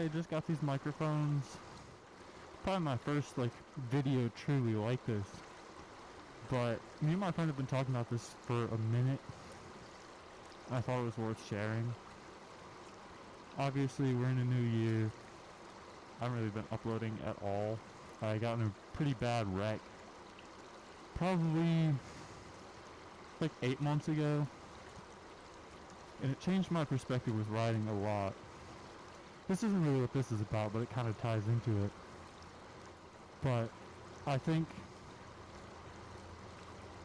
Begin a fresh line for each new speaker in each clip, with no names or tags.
hey, just got these microphones. Probably my first like video truly like this. But me and my friend have been talking about this for a minute. I thought it was worth sharing. Obviously, we're in a new year. I haven't really been uploading at all. I got in a pretty bad wreck. Probably like 8 months ago. And it changed my perspective with riding a lot. This isn't really what this is about, but it kind of ties into it. But I think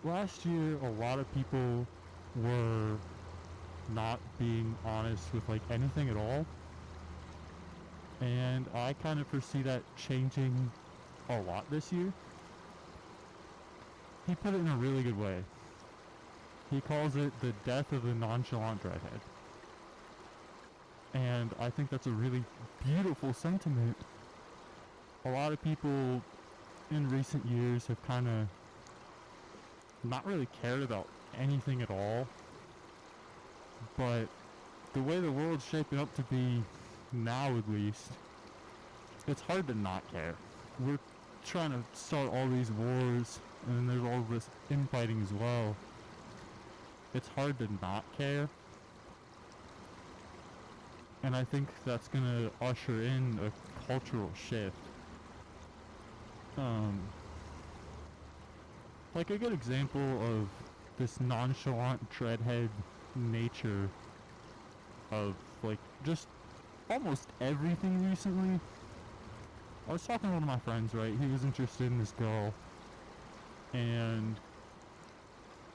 last year a lot of people were not being honest with like anything at all. And I kind of foresee that changing a lot this year. He put it in a really good way. He calls it the death of the nonchalant dreadhead. And I think that's a really beautiful sentiment. A lot of people in recent years have kind of not really cared about anything at all. But the way the world's shaping up to be now, at least, it's hard to not care. We're trying to start all these wars, and then there's all this infighting as well. It's hard to not care. And I think that's going to usher in a cultural shift. Like a good example of this nonchalant dreadhead nature of like just almost everything recently. I was talking to one of my friends, right? He was interested in this girl, and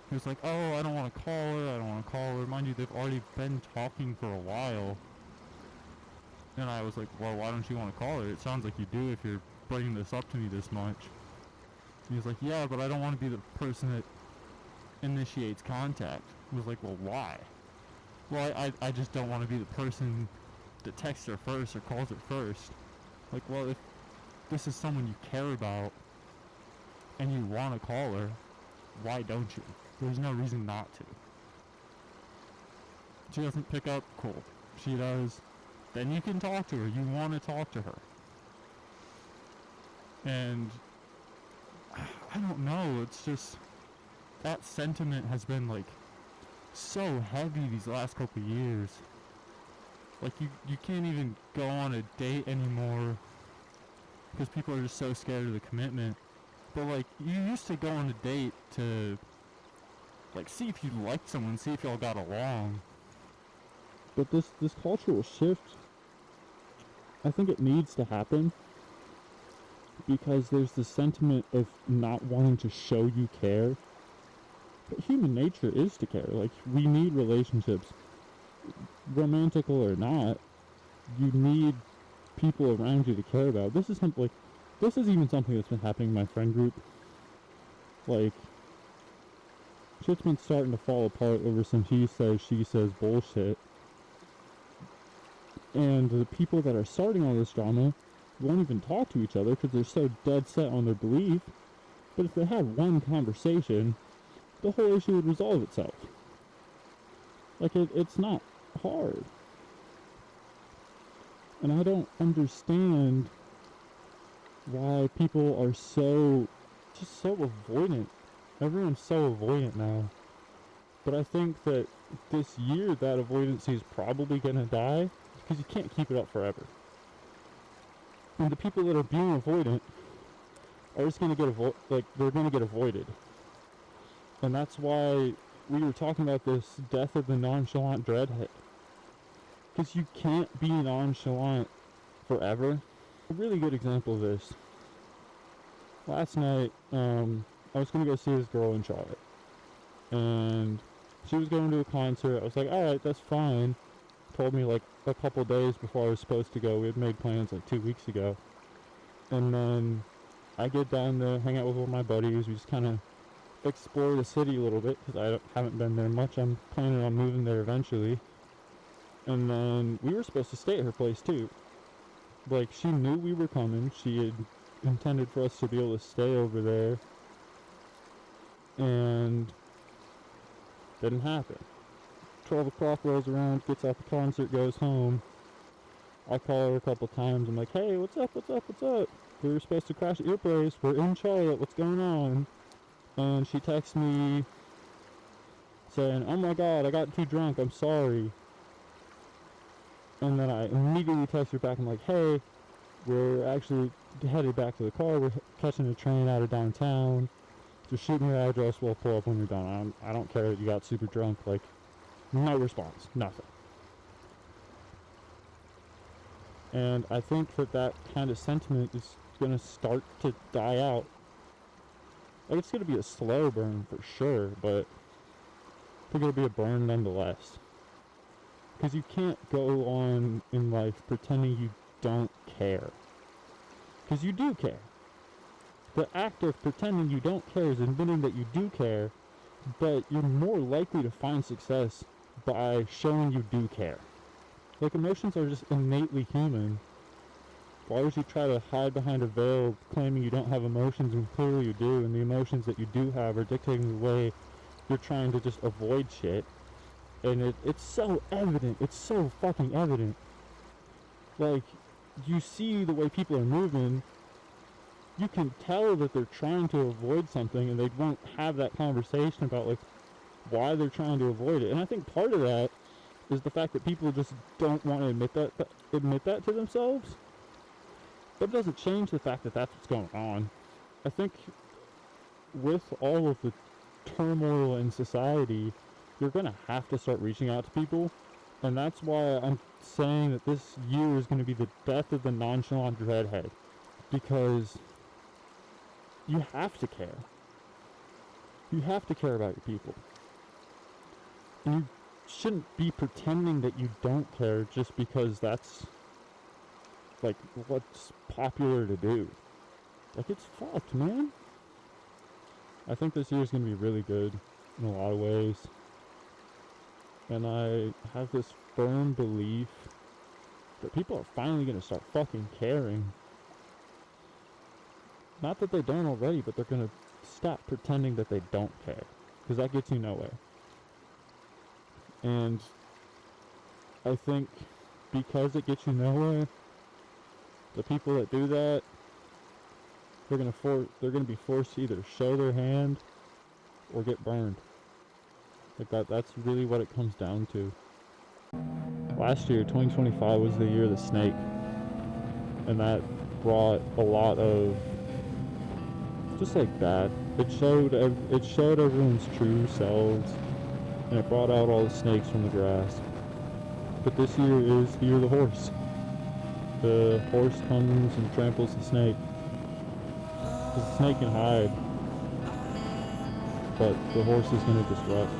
he was like, oh, I don't want to call her. Mind you, they've already been talking for a while. And I was like, well, why don't you want to call her? It sounds like you do if you're bringing this up to me this much. And he was like, yeah, but I don't want to be the person that initiates contact. I was like, well, why? Well, I just don't want to be the person that texts her first or calls her first. Like, well, if this is someone you care about and you want to call her, why don't you? There's no reason not to. She doesn't pick up, cool. She does, then you can talk to her. You want to talk to her. And I don't know, it's just that sentiment has been like so heavy these last couple years. Like you can't even go on a date anymore because people are just so scared of the commitment. But like you used to go on a date to like see if you liked someone, see if y'all got along. But this cultural shift, I think it needs to happen because there's this sentiment of not wanting to show you care. But human nature is to care. Like, we need relationships. Romantical or not, you need people around you to care about. This is something like, this is even something that's been happening in my friend group. Like, shit's been starting to fall apart over some he says, she says bullshit. And the people that are starting all this drama won't even talk to each other because they're so dead set on their belief. But if they had one conversation, the whole issue would resolve itself. Like, it's not hard. And I don't understand why people are so avoidant. Everyone's so avoidant now. But I think that this year that avoidancy is probably going to die because you can't keep it up forever. And the people that are being avoidant are just going to get they're going to get avoided. And that's why we were talking about this death of the nonchalant dreadhead. Because you can't be nonchalant forever. A really good example of this. Last night, I was going to go see this girl in Charlotte. And she was going to a concert. I was like, alright, that's fine. Told me like a couple days before I was supposed to go. We had made plans like 2 weeks ago. And then I get down to hang out with one of my buddies. We just kind of explore the city a little bit because I haven't been there much. I'm planning on moving there eventually. And then we were supposed to stay at her place too. Like, she knew we were coming. She had intended for us to be able to stay over there. And didn't happen. 12 o'clock rolls around, gets out the concert, goes home. I call her a couple times. I'm like, hey, what's up, what's up, what's up? We were supposed to crash at your place. We're in Charlotte. What's going on? And she texts me saying, oh my god, I got too drunk. I'm sorry. And then I immediately text her back. I'm like, hey, we're actually headed back to the car. We're catching a train out of downtown. Just shoot me your address. We'll pull up when you're done. I don't care that you got super drunk. Like, no response. Nothing. And I think that that kind of sentiment is going to start to die out. Like, it's going to be a slow burn for sure, but I think it'll be a burn nonetheless. Because you can't go on in life pretending you don't care. Because you do care. The act of pretending you don't care is admitting that you do care, but you're more likely to find success by showing you do care. Like, emotions are just innately human. Why would you try to hide behind a veil claiming you don't have emotions when clearly you do, and the emotions that you do have are dictating the way you're trying to just avoid shit? And it's so evident. It's so fucking evident. Like, you see the way people are moving, you can tell that they're trying to avoid something, and they won't have that conversation about, like, why they're trying to avoid it. And I think part of that is the fact that people just don't want to admit that to themselves. But it doesn't change the fact that that's what's going on. I think with all of the turmoil in society, you're going to have to start reaching out to people. And that's why I'm saying that this year is going to be the death of the nonchalant dreadhead. Because you have to care. You have to care about your people. And you shouldn't be pretending that you don't care just because that's, like, what's popular to do. Like, it's fucked, man. I think this year's gonna be really good in a lot of ways. And I have this firm belief that people are finally gonna start fucking caring. Not that they don't already, but they're gonna stop pretending that they don't care. Because that gets you nowhere. And I think because it gets you nowhere, the people that do that, they're gonna be forced to either show their hand or get burned. Like that's really what it comes down to. Last year, 2025 was the year of the snake, and that brought a lot of just like that. It showed everyone's true selves, and it brought out all the snakes from the grass. But this year is the year of the horse. The horse comes and tramples the snake. Because the snake can hide, but the horse is going to disrupt.